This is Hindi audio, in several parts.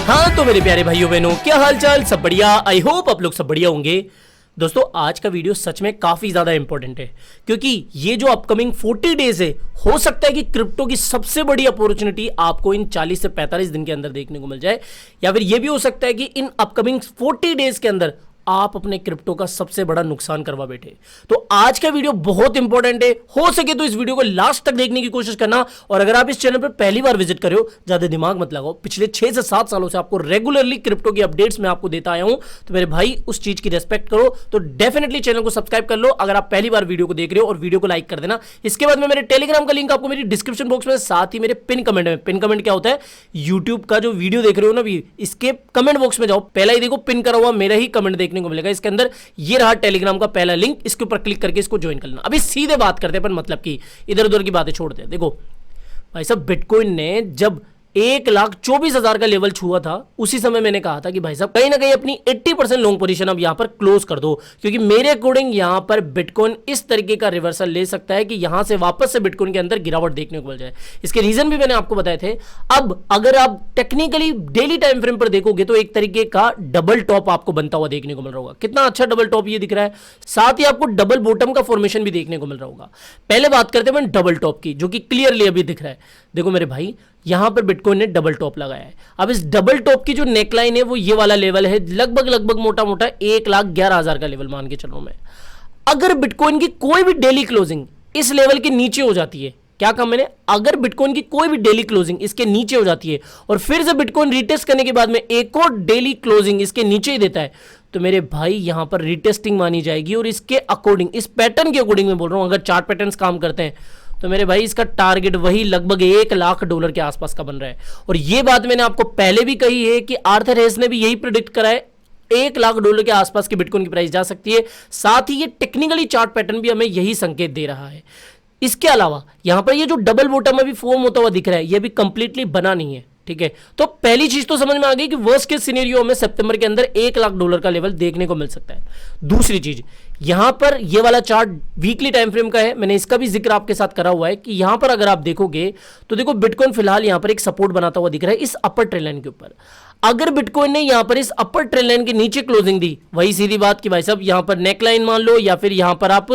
हाँ तो मेरे प्यारे भाइयों बहनों, क्या हाल चाल, सब बढ़िया। आई होप आप लोग सब बढ़िया होंगे। दोस्तों आज का वीडियो सच में काफी ज्यादा इंपॉर्टेंट है, क्योंकि ये जो अपकमिंग 40 डेज है, हो सकता है कि क्रिप्टो की सबसे बड़ी अपॉर्चुनिटी आपको इन 40 से 45 दिन के अंदर देखने को मिल जाए, या फिर ये भी हो सकता है कि इन अपकमिंग 40 डेज के अंदर आप अपने क्रिप्टो का सबसे बड़ा नुकसान करवा बैठे। तो आज का वीडियो बहुत इंपॉर्टेंट है, हो सके तो इस वीडियो को लास्ट तक देखने की कोशिश करना। और अगर आप इस चैनल पर पहली बार विजिट कर रहे हो, ज्यादा दिमाग मत लगाओ, पिछले 6 से 7 सालों से आपको रेगुलरली क्रिप्टो की अपडेट्स मैं आपको देता आया हूं, तो मेरे भाई उस चीज की रेस्पेक्ट करो। तो डेफिनेटली चैनल को सब्सक्राइब कर लो अगर आप पहली बार वीडियो को देख रहे हो, और वीडियो को लाइक कर देना। इसके बाद में मेरे टेलीग्राम का लिंक आपको मेरी डिस्क्रिप्शन बॉक्स में, साथ ही मेरे पिन कमेंट में। पिन कमेंट क्या होता है? यूट्यूब का जो वीडियो देख रहे हो ना भी, इसके कमेंट बॉक्स में जाओ, पहला ही देखो पिन करा हुआ मेरा ही कमेंट देखने को मिलेगा इसके अंदर। ये रहा टेलीग्राम का पहला लिंक, इसके ऊपर क्लिक करके इसको ज्वाइन कर लेना। अभी सीधे बात करते हैं, पर मतलब कि इधर उधर की बातें छोड़ते हैं। देखो भाई साहब, बिटकॉइन ने जब 1,24,000 का लेवल छुआ था, उसी समय मैंने कहा था कि भाई साहब कहीं ना कहीं अपनी 80% लॉन्ग पोजीशन अब यहां पर क्लोज कर दो, क्योंकि मेरे अकॉर्डिंग यहां पर बिटकॉइन इस तरीके का रिवर्सल ले सकता है कि यहां से वापस से बिटकॉइन के अंदर गिरावट देखने को मिल जाए। इसके रीजन भी मैंने आपको बताए थे। अब अगर आप टेक्निकली डेली टाइम फ्रेम पर देखोगे तो एक तरीके का डबल टॉप आपको बनता हुआ देखने को मिल रहा होगा। कितना अच्छा डबल टॉप ये दिख रहा है, साथ ही आपको डबल बॉटम का फॉर्मेशन भी देखने को मिल रहा होगा। पहले बात करते हैं डबल टॉप की, जो कि क्लियरली अभी दिख रहा है। देखो मेरे भाई, यहां पर बिटकॉइन ने डबल टॉप लगाया है। अब इस डबल टॉप की जो नेकलाइन है वो ये वाला लेवल है, लगभग मोटा मोटा 1,11,000 का लेवल मान के चलो मैं। अगर बिटकॉइन की कोई भी डेली क्लोजिंग इस लेवल के नीचे हो जाती है, क्या कहा मैंने? अगर बिटकॉइन की कोई भी डेली क्लोजिंग इसके नीचे हो जाती है और फिर से बिटकॉइन रीटेस्ट करने के बाद में एक और डेली क्लोजिंग इसके नीचे ही देता है, तो मेरे भाई यहां पर रीटेस्टिंग मानी जाएगी। और इसके अकॉर्डिंग, इस पैटर्न के अकॉर्डिंग मैं बोल रहा हूं, अगर चार्ट पैटर्न्स काम करते हैं तो मेरे भाई इसका टारगेट वही लगभग $1,00,000 के आसपास का बन रहा है। और ये बात मैंने आपको पहले भी कही है कि आर्थर हेस ने भी यही प्रेडिक्ट करा है, $1,00,000 के आसपास की बिटकॉइन की प्राइस जा सकती है। साथ ही ये टेक्निकली चार्ट पैटर्न भी हमें यही संकेत दे रहा है। इसके अलावा यहां पर ये जो डबल बॉटम अभी फॉर्म होता हुआ दिख रहा है, ये भी कंप्लीटली बना नहीं है, ठीक है। तो पहली चीज तो समझ में आ गई कि वर्स्ट केस सिनेरियो में सितंबर के अंदर $1,00,000 का लेवल देखने को मिल सकता है। दूसरी चीज, यहां पर ये वाला चार्ट वीकली टाइम फ्रेम का है, मैंने इसका भी जिक्र आपके साथ करा हुआ है कि यहां पर अगर आप देखोगे तो देखो बिटकॉइन फिलहाल यहां पर एक सपोर्ट बनाता हुआ दिख रहा है इस अपर ट्रेंड लाइन के ऊपर। अगर बिटकॉइन ने यहां पर इस अपर ट्रेंड लाइन के नीचे क्लोजिंग दी, वही सीधी बात कि भाई साहब यहां पर नेक लाइन मान लो, या फिर यहां पर आप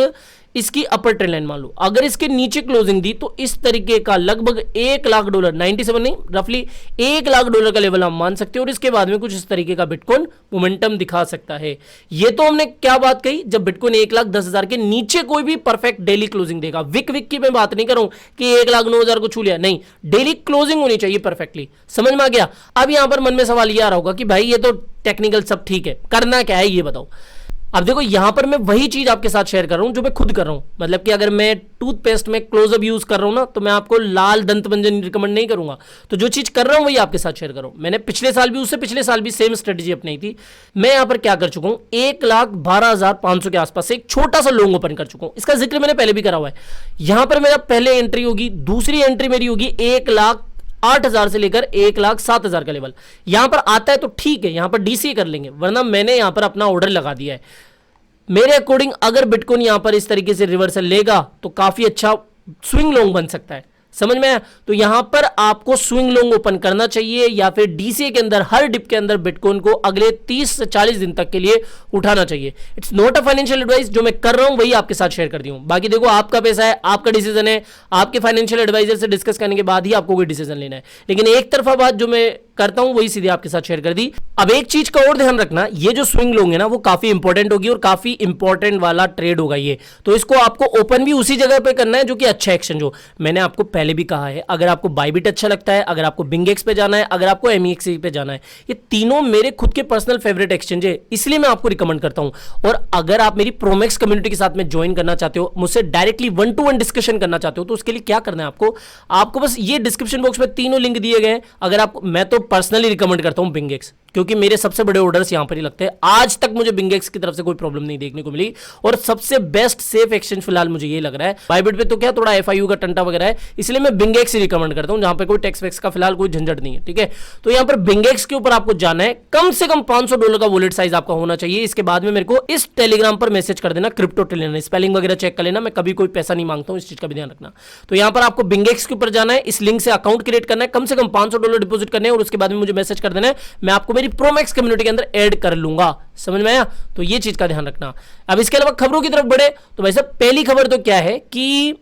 इसकी अपर ट्रेंड लाइन मान लो, अगर इसके नीचे क्लोजिंग दी तो इस तरीके का लगभग $1,00,000, 97 नहीं, रफली $1,00,000 का लेवल हम मान सकते हैं। और इसके बाद में कुछ इस तरीके का बिटकॉइन मोमेंटम दिखा सकता है। ये तो हमने क्या बात कही, जब बिटकॉइन 1,10,000 के नीचे कोई भी परफेक्ट डेली क्लोजिंग देगा। विक की मैं बात नहीं कर रहा हूं कि 1,09,000 को छू लिया, नहीं, डेली क्लोजिंग होनी चाहिए परफेक्टली। समझ में आ गया? अब यहां पर मन में सवाल यह आ रहा होगा कि भाई ये तो टेक्निकल सब ठीक है, करना क्या है ये बताओ। अब देखो यहां पर मैं वही चीज आपके साथ शेयर कर रहा हूं जो मैं खुद कर रहा हूं। मतलब कि अगर मैं टूथपेस्ट में क्लोजअप यूज कर रहा हूं ना, तो मैं आपको लाल दंत मंजन रिकमेंड नहीं करूंगा। तो जो चीज कर रहा हूं वही आपके साथ शेयर कर रहा हूं। मैंने पिछले साल भी, उससे पिछले साल भी सेम स्ट्रेटेजी अपनाई थी। मैं यहां पर क्या कर चुका हूं, 1,12,500 के आसपास से एक छोटा सा लॉन्ग ओपन कर चुका हूं। इसका जिक्र मैंने पहले भी करा हुआ है। यहां पर मेरा पहले एंट्री होगी, दूसरी एंट्री मेरी होगी 1,08,000 से लेकर 1,07,000 का लेवल। यहां पर आता है तो ठीक है, यहां पर डीसी कर लेंगे, वरना मैंने यहां पर अपना ऑर्डर लगा दिया है। मेरे अकॉर्डिंग अगर बिटकॉइन यहां पर इस तरीके से रिवर्सल लेगा तो काफी अच्छा स्विंग लॉन्ग बन सकता है। समझ में आया? तो यहां पर आपको स्विंग लॉन्ग ओपन करना चाहिए, या फिर डीसीए के अंदर हर डिप के अंदर बिटकॉइन को अगले 30 से 40 दिन तक के लिए उठाना चाहिए। It's not a financial advice, जो मैं कर रहा हूं वही आपके साथ शेयर कर दी हूं। बाकी देखो आपका पैसा है, आपका डिसीजन है, आपके फाइनेंशियल एडवाइजर से डिस्कस करने के बाद ही आपको कोई डिसीजन लेना है। लेकिन एक तरफा बात जो मैं करता हूं वही सीधे आपके साथ शेयर कर दी। अब एक चीज का और ध्यान रखना, ये जो स्विंग लॉन्ग है ना, वो काफी इंपॉर्टेंट होगी और काफी इंपॉर्टेंट वाला ट्रेड होगा ये। तो इसको आपको ओपन भी उसी जगह पे करना है जो कि अच्छा एक्सचेंज हो। मैंने आपको पहले भी कहा है, अगर आपको बाइबिट अच्छा लगता है, अगर आपको बिंगेक्स पे जाना है, अगर आपको एमईएक्स पे जाना है, ये तीनों मेरे खुद के पर्सनल फेवरेट एक्सचेंज है, इसलिए मैं आपको रिकमेंड करता हूं। और अगर आप मेरी प्रोमेक्स कम्युनिटी के साथ में ज्वाइन करना चाहते हो, मुझसे डायरेक्टली 1-to-1 डिस्कशन करना चाहते हो, तो उसके लिए क्या करना है आपको बस ये डिस्क्रिप्शन बॉक्स में तीनों लिंक दिए गए हैं। अगर आप, मैं तो पर्सनली रिकमेंड करता हूं बिंगेक्स, क्योंकि मेरे सबसे बड़े ऑर्डर्स यहां पर ही लगते हैं। आज तक मुझे बिंगेक्स की तरफ से कोई प्रॉब्लम नहीं देखने को मिली और सबसे बेस्ट सेफ एक्सचेंज फिलहाल मुझे ये लग रहा है। बाइबिट पे तो क्या थोड़ा एफआईयू का टंटा वगैरह है, इसलिए मैं बिंगेक्स ही रिकमेंड करता हूं, जहां पे कोई टैक्स वैक्स का फिलहाल कोई झंझट नहीं है। ठीक है, तो यहां पर बिंगेक्स के ऊपर आपको जाना है, कम से कम $500 का वॉलेट साइज आपका होना चाहिए। इसके बाद में मेरे को इस टेलीग्राम पर मैसेज कर देना क्रिप्टो ट्रिलियन, स्पेलिंग वगैरह चेक कर लेना, मैं कभी कोई पैसा नहीं मांगता हूं, इस चीज का भी ध्यान रखना। तो यहां पर आपको बिंगेक्स के ऊपर जाना है, इस लिंक से अकाउंट क्रिएट करना है, कम से कम $500 डिपॉजिट करने हैं और उसके बाद में मुझे मैसेज कर देना है, मैं आपको मेरी प्रोमैक्स कम्युनिटी के अंदर ऐड कर लूंगा। समझ में आया? तो ये चीज का ध्यान रखना। अब इसके अलावा खबरों की तरफ बढ़े तो भाई साहब पहली खबर तो क्या है कि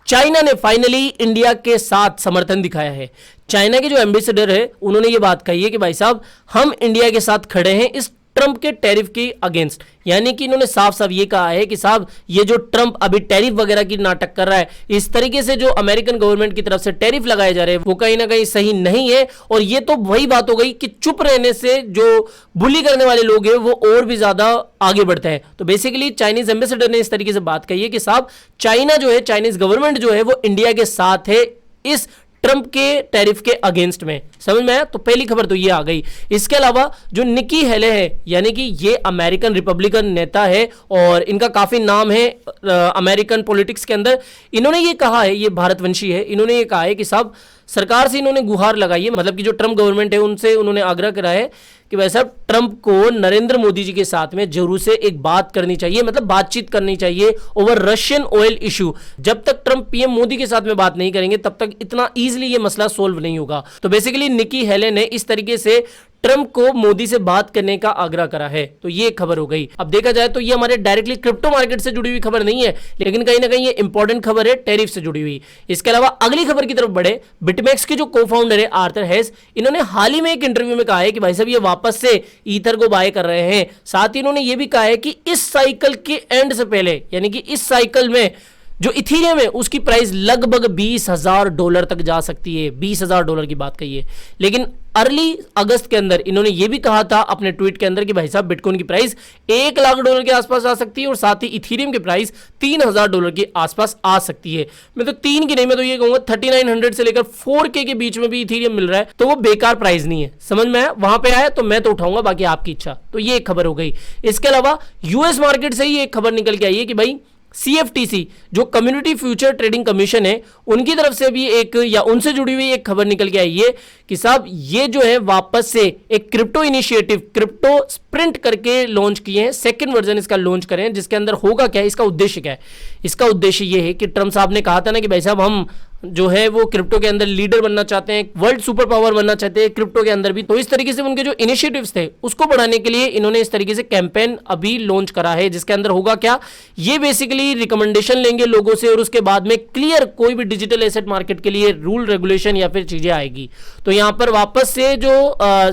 चाइना ने फाइनली इंडिया के साथ समर्थन दिखाया है। चाइना के जो एम्बेसडर है उन्होंने ये बात कही है कि भाई साहब हम इंडिया के साथ खड़े हैं इस ट्रंप के टैरिफ के अगेंस्ट, यानी कि इन्होंने साफ साफ ये कहा है कि साहब ये जो ट्रंप अभी टैरिफ वगैरह की नाटक कर रहा है, इस तरीके से जो अमेरिकन गवर्नमेंट की तरफ से टैरिफ लगाए जा रहे हैं वो कहीं ना कहीं सही नहीं है। और ये तो वही बात हो गई कि चुप रहने से जो बुली करने वाले लोग हैं वो और भी ज्यादा आगे बढ़ते हैं। तो बेसिकली चाइनीज एम्बेसडर ने इस तरीके से बात कही है कि साहब चाइना जो है, चाइनीज गवर्नमेंट जो है वो इंडिया के साथ है इस ट्रंप के टैरिफ के अगेंस्ट में। समझ में आया? तो पहली खबर तो ये आ गई। इसके अलावा जो निकी हेले है, यानी कि ये अमेरिकन रिपब्लिकन नेता है और इनका काफी नाम है अमेरिकन पॉलिटिक्स के अंदर। इन्होंने ये कहा है, ये भारतवंशी है, इन्होंने ये कहा है कि साहब सरकार से इन्होंने गुहार लगाई है, मतलब कि जो ट्रंप गवर्नमेंट है उनसे उन्होंने आग्रह करा है कि वैसा ट्रंप को नरेंद्र मोदी जी के साथ में जरूर से एक बात करनी चाहिए, मतलब बातचीत करनी चाहिए ओवर रशियन ऑयल इशू। जब तक ट्रंप पीएम मोदी के साथ में बात नहीं करेंगे तब तक इतना इजीली ये मसला सोल्व नहीं होगा। तो बेसिकली निकी हेले ने इस तरीके से ट्रंप को मोदी से बात करने का आग्रह करा है। तो ये खबर हो गई। अब देखा जाए तो ये हमारे डायरेक्टली क्रिप्टो मार्केट से जुड़ी हुई खबर नहीं है, लेकिन कहीं ना कहीं ये इंपॉर्टेंट खबर है टैरिफ से जुड़ी हुई। इसके अलावा अगली खबर की तरफ बढ़े, बिटमैक्स के जो को-फाउंडर है आर्थर हेस, इन्होंने हाल ही में एक इंटरव्यू में कहा है कि भाई साहब ये वापस से ईथर को बाय कर रहे हैं। साथ ही इन्होंने ये भी कहा है कि इस साइकिल के एंड से पहले, यानी कि इस साइकिल में जो इथीरियम है उसकी प्राइस लगभग $20,000 तक जा सकती है। $20,000 की बात कही है। लेकिन अर्ली अगस्त के अंदर इन्होंने ये भी कहा था अपने ट्वीट के अंदर कि भाई साहब बिटकॉइन की प्राइस $1,00,000 के आसपास आ सकती है और साथ ही इथीरियम की प्राइस $3,000 के आसपास आ सकती है। मैं तो 3 की नहीं, मैं तो ये कहूंगा 3900 से लेकर 4K के बीच में भी इथीरियम मिल रहा है, तो वो बेकार प्राइस नहीं है। समझ में आया? वहां पे आया तो मैं तो उठाऊंगा, बाकी आपकी इच्छा। तो ये एक खबर हो गई। इसके अलावा यूएस मार्केट से ही एक खबर निकल के आई है कि भाई CFTC जो कम्युनिटी फ्यूचर ट्रेडिंग कमीशन है उनकी तरफ से भी एक, या उनसे जुड़ी हुई एक खबर निकल के आई है कि साहब ये जो है वापस से एक क्रिप्टो इनिशिएटिव क्रिप्टो स्प्रिंट करके लॉन्च किए हैं। सेकंड वर्जन इसका लॉन्च करें, जिसके अंदर होगा क्या, इसका उद्देश्य क्या है? इसका उद्देश्य ये है कि ट्रंप साहब ने कहा था ना कि भाई साहब हम जो है वो क्रिप्टो के अंदर लीडर बनना चाहते हैं, वर्ल्ड सुपर पावर बनना चाहते हैं क्रिप्टो के अंदर भी। तो इस तरीके से उनके जो इनिशिएटिव्स थे उसको बढ़ाने के लिए इन्होंने इस तरीके से कैंपेन अभी लॉन्च करा है, जिसके अंदर होगा क्या, ये बेसिकली रिकमेंडेशन लेंगे लोगों से और उसके बाद में क्लियर कोई भी डिजिटल एसेट मार्केट के लिए रूल रेगुलेशन या फिर चीजें आएगी। तो यहां पर वापस से जो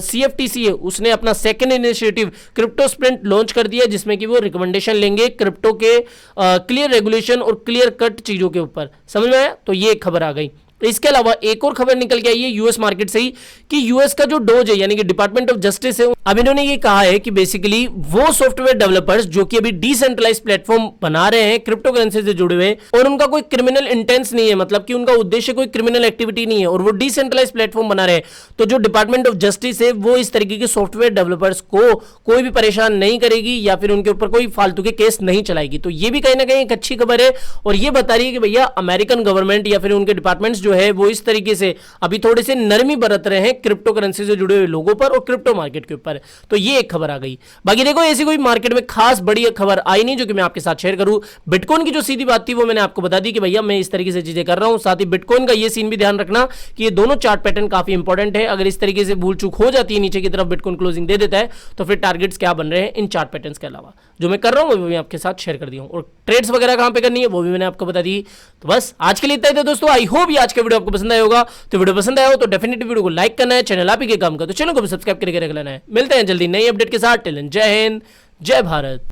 CFTC है उसने अपना second initiative crypto sprint launch कर दिया, जिसमें कि वो रिकमेंडेशन लेंगे क्रिप्टो के क्लियर रेगुलेशन और क्लियर कट चीजों के ऊपर। समझ में आया? तो ये खबर आ गई। इसके अलावा एक और खबर निकल के आई है यूएस मार्केट से ही कि यूएस का जो डोज है, यानी कि डिपार्टमेंट ऑफ जस्टिस है, अब इन्होंने ये कहा है कि बेसिकली वो सॉफ्टवेयर डेवलपर्स जो कि अभी डिसेंट्रलाइज प्लेटफॉर्म बना रहे हैं क्रिप्टो करेंसी से जुड़े हुए और उनका कोई क्रिमिनल इंटेंस नहीं है, मतलब कि उनका उद्देश्य कोई क्रिमिनल एक्टिविटी नहीं है और वो डिसेंट्रलाइज प्लेटफॉर्म बना रहे हैं, तो जो डिपार्टमेंट ऑफ जस्टिस है वो इस तरीके के सॉफ्टवेयर डेवलपर्स को कोई भी परेशान नहीं करेगी या फिर उनके ऊपर कोई फालतू के केस नहीं चलाएगी। तो ये भी कहीं ना कहीं एक अच्छी खबर है और ये बता रही है कि भैया अमेरिकन गवर्नमेंट या फिर उनके डिपार्टमेंट्स जो है वो इस तरीके से अभी थोड़े से नरमी बरत रहे हैं क्रिप्टो करेंसी से जुड़े हुए लोगों पर और क्रिप्टो मार्केट के ऊपर। तो ये एक खबर आ गई। बाकी देखो ऐसी कोई मार्केट में खास बड़ी खबर आई नहीं जो कि मैं आपके साथ शेयर करूं। बिटकॉइन की जो सीधी बात थी वो मैंने आपको बता दी कि भैया मैं इस तरीके से चीजें कर रहा हूं। साथ ही बिटकॉइन का ये सीन भी ध्यान रखना कि ये दोनों चार्ट पैटर्न काफी इंपॉर्टेंट है। अगर इस तरीके से भूल चूक हो जाती है, नीचे की तरफ बिटकॉइन क्लोजिंग दे देता है, तो फिर टारगेट्स क्या बन रहे हैं इन चार्ट पैटर्न्स के अलावा जो मैं कर रहा हूं वो भी आपके साथ शेयर कर दिया हूं। और ट्रेड्स वगैरह कहां पे करनी है वो भी मैंने आपको बता दी। तो बस आज के लिए इतना ही था दोस्तों। आई होप ये आज का वीडियो आपको पसंद आया होगा। तो वीडियो पसंद आया हो तो डेफिनेटली वीडियो को लाइक करना है, चैनल आप ही के काम का तो चैनल को भी सब्सक्राइब करके रख लेना है। मिलते हैं जल्दी नई अपडेट के साथ। टिल देन जय हिंद, जय भारत।